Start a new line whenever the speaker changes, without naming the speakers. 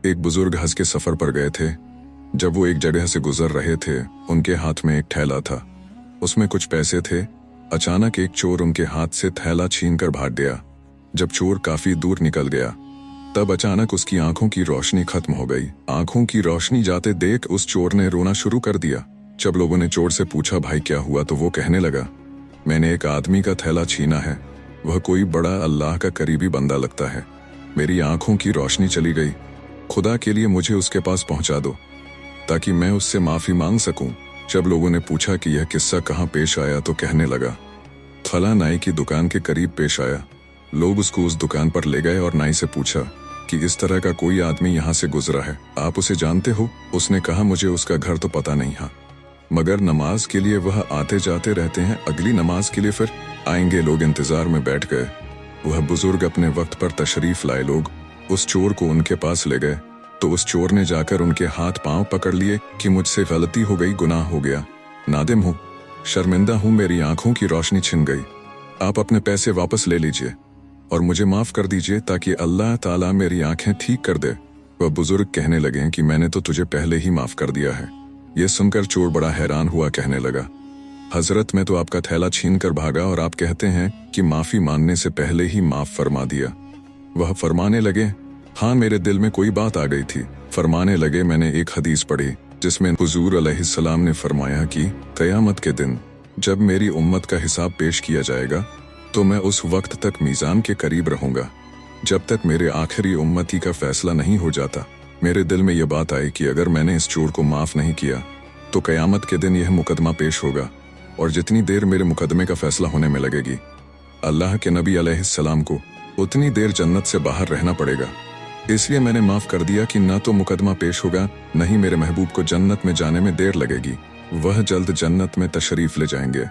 एक बुजुर्ग हंस के सफर पर गए थे। जब वो एक जगह से गुजर रहे थे, उनके हाथ में एक थैला था। उसमें कुछ पैसे थे। अचानक एक चोर उनके हाथ से थैला छीनकर भाग गया। जब चोर काफी दूर निकल गया, तब अचानक उसकी आंखों की रोशनी खत्म हो गई। आंखों की रोशनी जाते देख उस चोर ने रोना शुरू कर दिया। जब लोगों ने चोर से पूछा, भाई क्या हुआ, तो वो कहने लगा, मैंने एक आदमी का थैला छीना है। वह कोई बड़ा अल्लाह का करीबी बंदा लगता है। मेरी आंखों की रोशनी चली गई। खुदा के लिए मुझे उसके पास पहुंचा दो ताकि मैं उससे माफी मांग सकूं। जब लोगों ने पूछा कि यह किस्सा कहाँ पेश आया, तो कहने लगा, फला नाई की दुकान के करीब पेश आया। लोग उसको उस दुकान पर ले गए और नाई से पूछा कि इस तरह का कोई आदमी यहाँ से गुजरा है, आप उसे जानते हो? उसने कहा, मुझे उसका घर तो पता नहीं है, मगर नमाज के लिए वह आते जाते रहते हैं। अगली नमाज के लिए फिर आएंगे। लोग इंतजार में बैठ गए। वह बुजुर्ग अपने वक्त पर तशरीफ लाए। लोग उस चोर को उनके पास ले गए तो उस चोर ने जाकर उनके हाथ पांव पकड़ लिए कि मुझसे गलती हो गई, गुनाह हो गया, नादिम हूँ, शर्मिंदा हूँ, मेरी आंखों की रोशनी छिन गई। आप अपने पैसे वापस ले लीजिए और मुझे माफ कर दीजिए ताकि अल्लाह ताला मेरी आंखें ठीक कर दे। वह बुजुर्ग कहने लगे कि मैंने तो तुझे पहले ही माफ कर दिया है। यह सुनकर चोर बड़ा हैरान हुआ, कहने लगा, हजरत मैं तो आपका थैला छीन कर भागा और आप कहते हैं कि माफी मांगने से पहले ही माफ फरमा दिया। वह फरमाने लगे, हाँ मेरे दिल में कोई बात आ गई थी। फरमाने लगे, मैंने एक हदीस पढ़ी जिसमें हुजूर अलैहिस्सलाम ने फरमाया कि क़यामत के दिन जब मेरी उम्मत का हिसाब पेश किया जाएगा तो मैं उस वक्त तक मीज़ान के करीब रहूंगा जब तक मेरे आखिरी उम्मती का फैसला नहीं हो जाता। मेरे दिल में यह बात आई कि अगर मैंने इस चोर को माफ नहीं किया तो क़यामत के दिन यह मुकदमा पेश होगा और जितनी देर मेरे मुकदमे का फैसला होने में लगेगी, अल्लाह के नबी अलैहिस्सलाम को उतनी देर जन्नत से बाहर रहना पड़ेगा। इसलिए मैंने माफ कर दिया कि न तो मुकदमा पेश होगा, न ही मेरे महबूब को जन्नत में जाने में देर लगेगी। वह जल्द जन्नत में तशरीफ ले जाएंगे।